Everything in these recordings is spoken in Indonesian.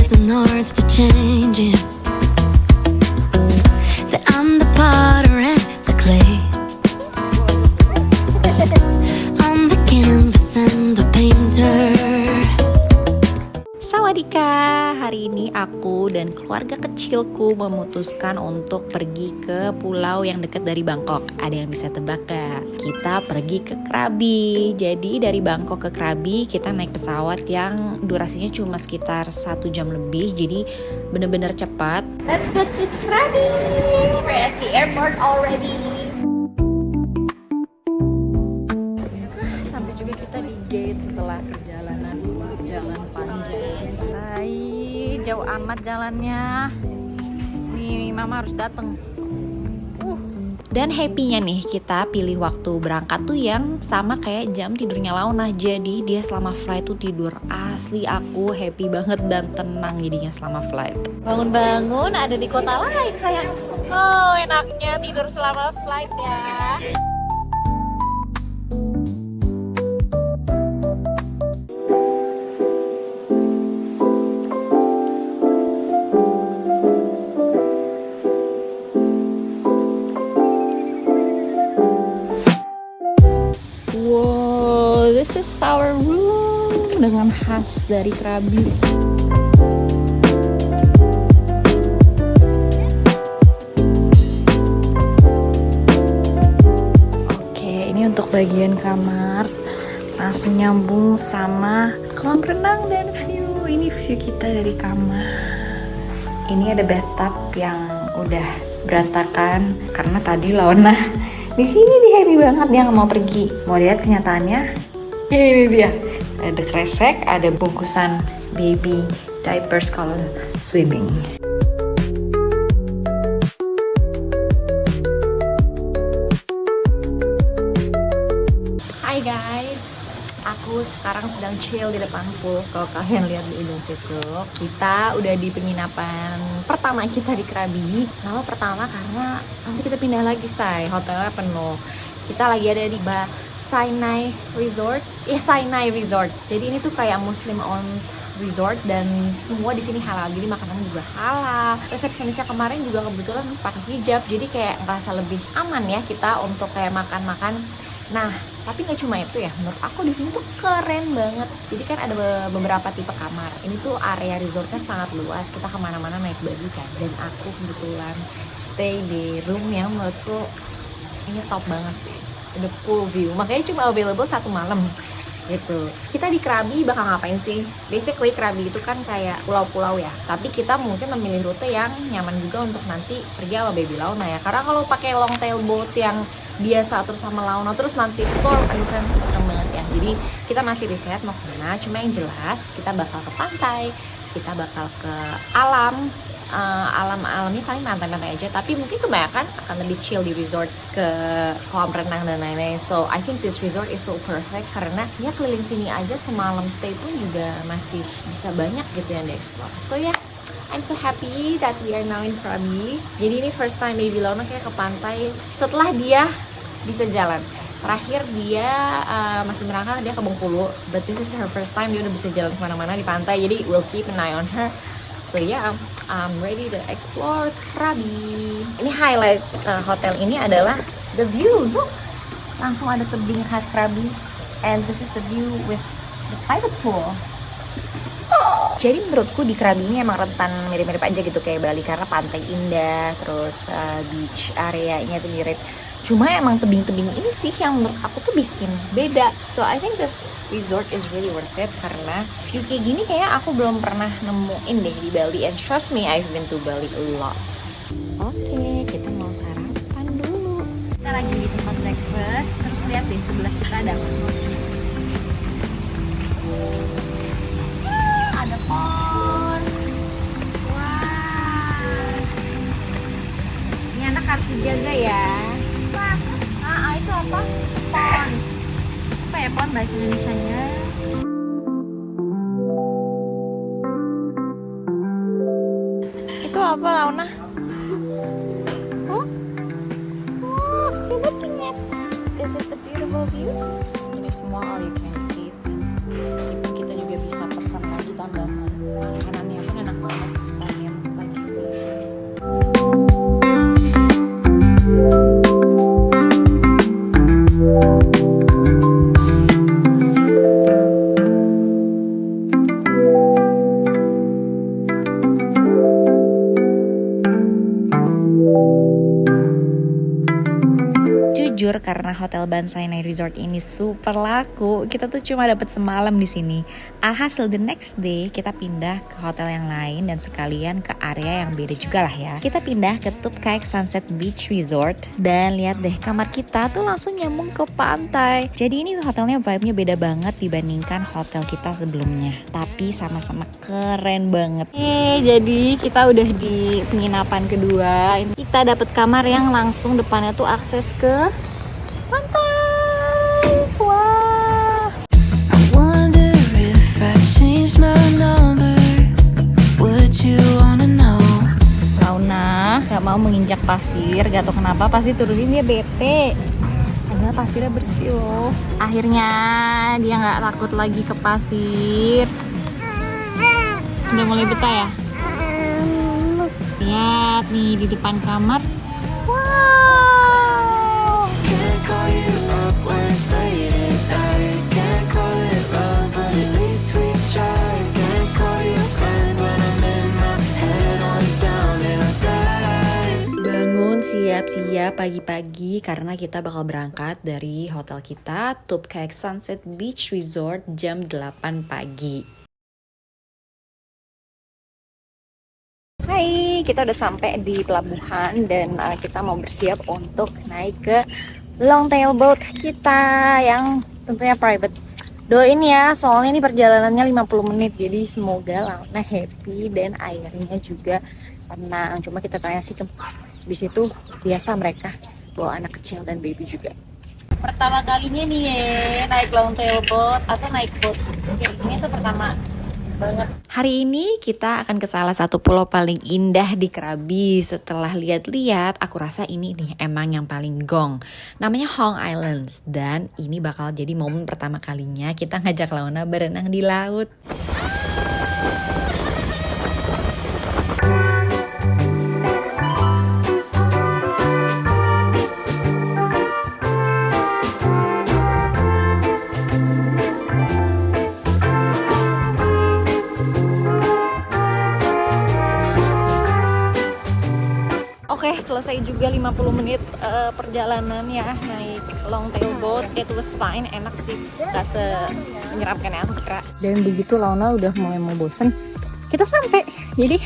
cause the north's the changing. That I'm the potter and the clay. I'm the canvas and the painter. Sawadika, hari ini aku dan keluarga kecilku memutuskan untuk pergi ke pulau yang dekat dari Bangkok. Ada yang bisa tebak gak? Kita pergi ke Krabi. Jadi dari Bangkok ke Krabi kita naik pesawat yang durasinya cuma sekitar 1 jam lebih. Jadi bener-bener cepat. Let's go to Krabi. We're at the airport already. Sampai juga kita di gate setelah perjalanan jalan panjang. Baik, jauh amat jalannya. Nih, mama harus datang. Dan happy-nya nih kita pilih waktu berangkat tuh yang sama kayak jam tidurnya Launa. Jadi dia selama flight tuh tidur. Asli aku happy banget dan tenang jadinya selama flight. Bangun-bangun ada di kota lain sayang. Oh enaknya tidur selama flight ya. This is our room dengan khas dari Krabi. Oke, ini untuk bagian kamar. Langsung nyambung sama kolam renang dan view. Ini view kita dari kamar. Ini ada bathtub yang udah berantakan karena tadi Launa di sini dia happy banget, dia nggak mau pergi. Mau lihat kenyataannya? Ini dia. Ada kresek, ada bungkusan baby diapers kalau swimming. Hai guys, aku sekarang sedang chill di depan pool. Kalau kalian lihat di ujung situ, kita udah di penginapan pertama kita di Krabi. Nama pertama karena nanti kita pindah lagi say, hotelnya penuh. Kita lagi ada di Sinai Resort. Sinai Resort. Jadi ini tuh kayak Muslim owned resort dan semua di sini halal. Jadi makanan juga halal. Resepsionisnya kemarin juga kebetulan pakai hijab. Jadi kayak ngerasa lebih aman ya kita untuk kayak makan-makan. Nah, tapi nggak cuma itu ya. Menurut aku di sini tuh keren banget. Jadi kan ada beberapa tipe kamar. Ini tuh area resortnya sangat luas. Kita kemana-mana naik buggy kan. Dan aku kebetulan stay di room yang menurutku ini top banget sih. Ada pool view, makanya cuma available 1 malam gitu. Kita di Krabi bakal ngapain sih? Basically Krabi itu kan kayak pulau-pulau ya, tapi kita mungkin memilih rute yang nyaman juga untuk nanti pergi sama baby Launa ya. Karena kalau pakai long tail boat yang biasa terus sama Launa terus nanti storm, aduh kan serem banget ya. Jadi kita masih riset mau kemana, cuma yang jelas kita bakal ke pantai, kita bakal ke alam. Alam-alamnya paling pantai-pantai aja, tapi mungkin kebanyakan akan lebih chill di resort, ke kolam renang dan lain-lain. So I think this resort is so perfect karena ya keliling sini aja semalam stay pun juga masih bisa banyak gitu yang di-explore. So yeah, I'm so happy that we are now in Krabi. Jadi ini first time baby Launa kayak ke pantai setelah dia bisa jalan. Terakhir dia masih merangkak, dia ke Bengkulu, but this is her first time dia udah bisa jalan kemana-mana di pantai. Jadi we'll keep an eye on her. So yeah, I'm ready to explore Krabi. Ini highlight hotel ini adalah the view. Look, langsung ada tebing khas Krabi. And this is the view with the private pool. Jadi menurutku di Krabi ini emang rentan mirip-mirip aja gitu kayak Bali karena pantai indah, terus beach areanya itu mirip. Cuma emang tebing-tebing ini sih yang menurut aku tuh bikin beda. So I think this resort is really worth it karena view kayak gini kayak aku belum pernah nemuin deh di Bali. And trust me, I've been to Bali a lot. Oke, kita mau sarapan dulu. Kita lagi di tempat breakfast. Terus lihat deh sebelah kita ada apa? Ada pon. Wah. Ini anak harus dijaga ya. Itu apa? Pon. Apa ya pon bahasa Indonesianya? Itu apa Launa? Looking at, is it the beautiful view? Ini semua all you can eat. Meskipun kita juga bisa pesan lagi tambahan makanannya pun enak karena Hotel Banzai Night Resort ini super laku, kita tuh cuma dapat semalam di sini. Alhasil the next day kita pindah ke hotel yang lain dan sekalian ke area yang beda juga lah ya. Kita pindah ke Top Kayak Sunset Beach Resort dan lihat deh, kamar kita tuh langsung nyambung ke pantai. Jadi ini hotelnya vibe-nya beda banget dibandingkan hotel kita sebelumnya. Tapi sama-sama keren banget. Jadi kita udah di penginapan kedua. Kita dapat kamar yang langsung depannya tuh akses ke pantai. Wah. I wonder if I changed my number. Would you wanna know? Launa gak mau menginjak pasir, gak tau kenapa pasti turunin dia bete. Padahal pasirnya bersih loh. Akhirnya dia gak takut lagi ke pasir. Udah mulai betah ya? Lihat nih di depan kamar. Wow. Can't call you up when it's late at night. Can't call it love, but at least we tried. Can't call you a friend when I'm in my head on down and I die. Bangun siap-siap pagi-pagi karena kita bakal berangkat dari hotel kita Top Kayak Sunset Beach Resort jam 8 pagi. Hai, kita udah sampai di pelabuhan dan kita mau bersiap untuk naik ke long tail boat kita yang tentunya private. Doain ya, soalnya ini perjalanannya 50 menit, jadi semoga Launa happy dan airnya juga tenang. Cuma kita tanya sih di situ biasa mereka bawa anak kecil dan baby juga. Pertama kalinya nih ya naik long tail boat atau naik boat kayak gini tuh pertama banget. Hari ini kita akan ke salah satu pulau paling indah di Krabi. Setelah lihat-lihat, aku rasa ini nih emang yang paling gong. Namanya Hong Islands dan ini bakal jadi momen pertama kalinya kita ngajak Launa berenang di laut. Oke, selesai juga 50 menit perjalanan ya naik long tail boat. It was fine, enak sih, gak menyeramkan yang aku kira. Dan begitu Launa udah mulai mau bosen, kita sampai. Jadi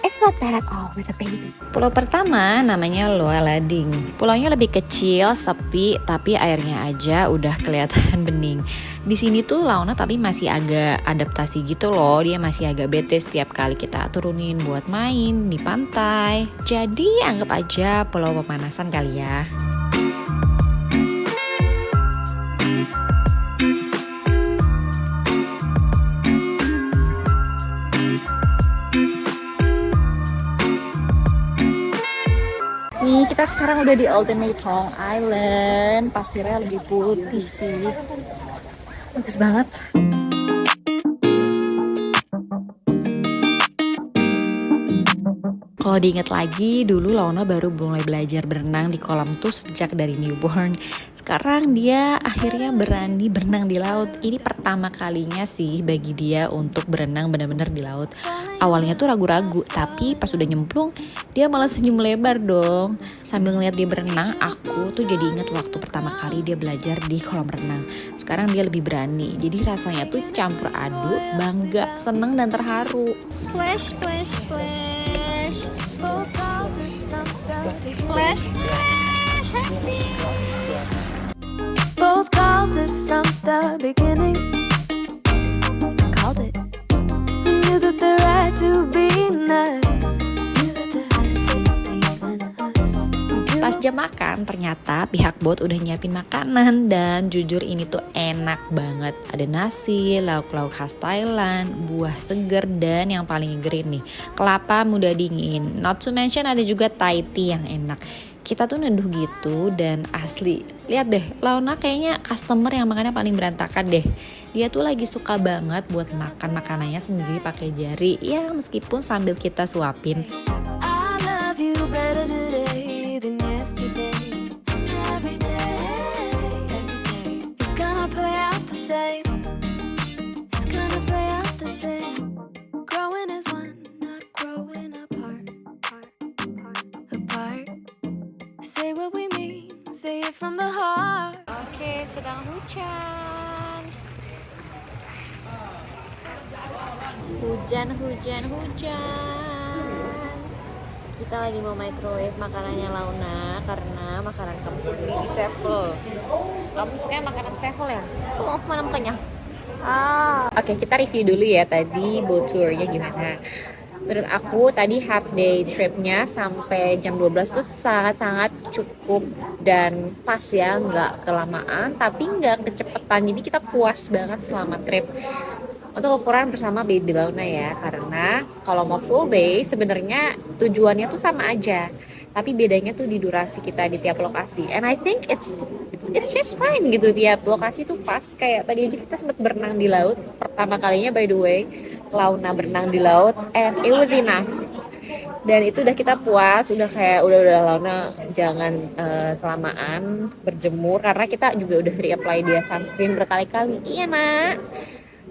it's not bad at all with a baby. Pulau pertama namanya Loa Lading. Pulaunya lebih kecil, sepi, tapi airnya aja udah kelihatan bening. Di sini tuh Launa tapi masih agak adaptasi gitu loh. Dia masih agak bete setiap kali kita turunin buat main di pantai. Jadi anggap aja pulau pemanasan kali ya. Nih kita sekarang udah di Ultimate Hong Island. Pasirnya lebih putih sih. Bagus banget. Kalau diingat lagi, dulu Launa baru mulai belajar berenang di kolam tuh sejak dari newborn. Sekarang dia akhirnya berani berenang di laut. Ini pertama kalinya sih bagi dia untuk berenang benar-benar di laut. Awalnya tuh ragu-ragu, tapi pas udah nyemplung, dia malah senyum lebar dong. Sambil ngeliat dia berenang, aku tuh jadi ingat waktu pertama kali dia belajar di kolam renang. Sekarang dia lebih berani, jadi rasanya tuh campur aduk, bangga, seneng dan terharu. Splash, splash, splash. Splash, splash, happy. Both called it from the beginning. Called it. We knew that there had to be us. Knew that there had to be us. Pas jam makan, ternyata pihak bot udah nyiapin makanan dan jujur ini tuh enak banget. Ada nasi, lauk-lauk khas Thailand, buah seger dan yang paling ngegerin nih, kelapa muda dingin. Not to mention ada juga Thai tea yang enak. Kita tuh neduh gitu dan asli. Lihat deh, Launa kayaknya customer yang makannya paling berantakan deh. Dia tuh lagi suka banget buat makan makanannya sendiri pakai jari. Ya meskipun sambil kita suapin. I love you better today than yesterday. Every day, it's gonna play out the same. It's gonna play out the same. Growing as one, not growing apart. Apart. Say what we mean, say it from the heart. sedang hujan. Hujan. Kita lagi mau microwave makanannya Launa karena makanan kamu di sevel. Kamu suka makanan sevel ya? Oh, mana mukanya? Oke, kita review dulu ya tadi boat tournya gimana. Menurut aku tadi half day tripnya sampai jam 12 tuh sangat-sangat cukup dan pas ya, nggak kelamaan tapi nggak kecepatan, jadi kita puas banget selama trip. Untuk ukuran bersama Baby Launa ya, karena kalau mau full day sebenarnya tujuannya tuh sama aja, tapi bedanya tuh di durasi kita di tiap lokasi. And I think it's just fine gitu, tiap lokasi tuh pas. Kayak tadi aja kita sempat berenang di laut pertama kalinya, by the way, Launa berenang di laut and it was enough. Dan itu udah kita puas, udah kayak udah Launa jangan kelamaan berjemur karena kita juga udah reapply dia sunscreen berkali-kali. Iya nak.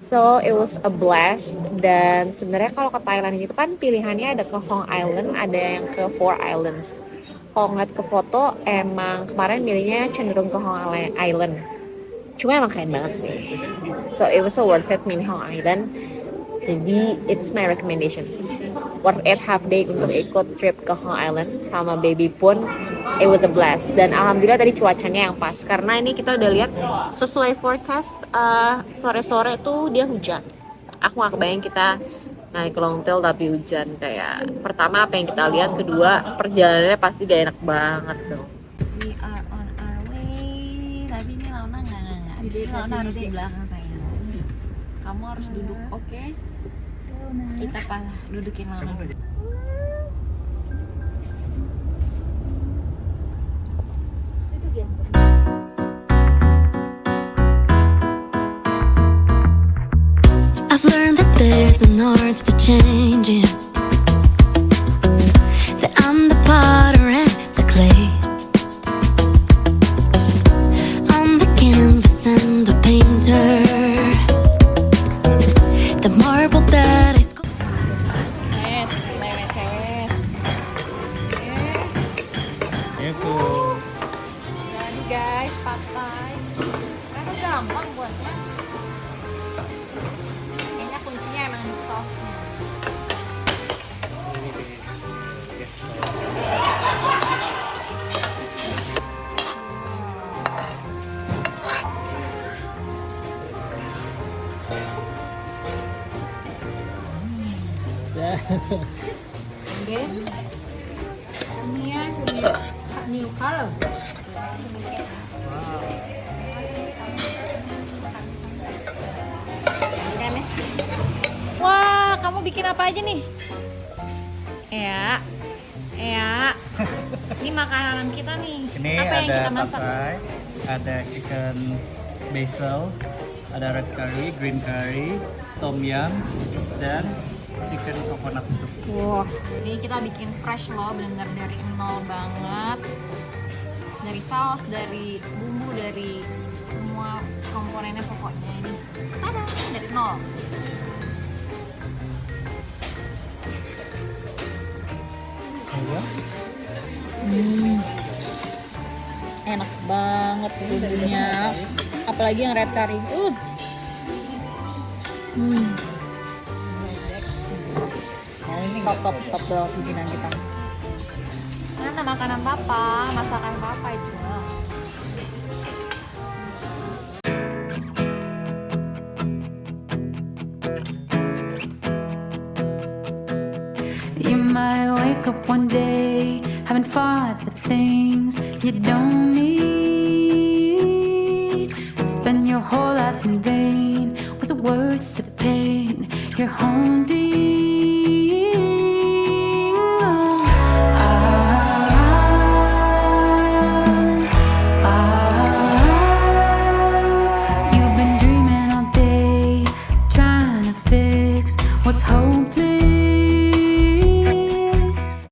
So it was a blast. Dan sebenarnya kalau ke Thailand itu kan pilihannya ada ke Hong Island, ada yang ke Four Islands. Kalau ngeliat ke foto emang kemarin milihnya cenderung ke Hong Island. Cuma emang keren banget sih. So it was so worth it milih Hong Island. Jadi it's my recommendation. Worth it half day untuk ikut trip ke Hong Island sama baby pun. It was a blast. Dan alhamdulillah tadi cuacanya yang pas. Karena ini kita udah lihat sesuai forecast sore-sore tuh dia hujan. Aku gak kebayang kita naik long tail tapi hujan. Kayak pertama apa yang kita lihat, kedua perjalanannya pasti gak enak banget tuh. We are on our way. Tapi ini Launa nggak. Abis ini Launa harus di belakang saya. Kamu harus duduk, oke? Kita dudukin Launa. I've learned that there's an art to changing, that I'm the potter and the clay, I'm the canvas and the painter, the marble that I sculpt. Jadi guys, patai karena gampang buatnya. Kayaknya kuncinya emang di sausnya. Then ini ya new color. Wah, kamu bikin apa aja nih? Ya. Ini makanan kita nih. Ini apa yang ada kita masak? papai, ada chicken basil, ada red curry, green curry, tom yum, dan chicken coconut soup. Wah, ini kita bikin fresh loh, benar-benar dari nol banget. Dari saus, dari bumbu, dari semua komponennya pokoknya ini. Ada dari nol. Enak banget bumbunya, apalagi yang red curry. Top banget bikinan kita. Mana makanan papa, masakan papa itu. You might wake up one day, having fought for things you don't need. Spend your whole life in vain. Was it worth the pain you're holding? You've been dreaming all day, trying to fix what's hopeless.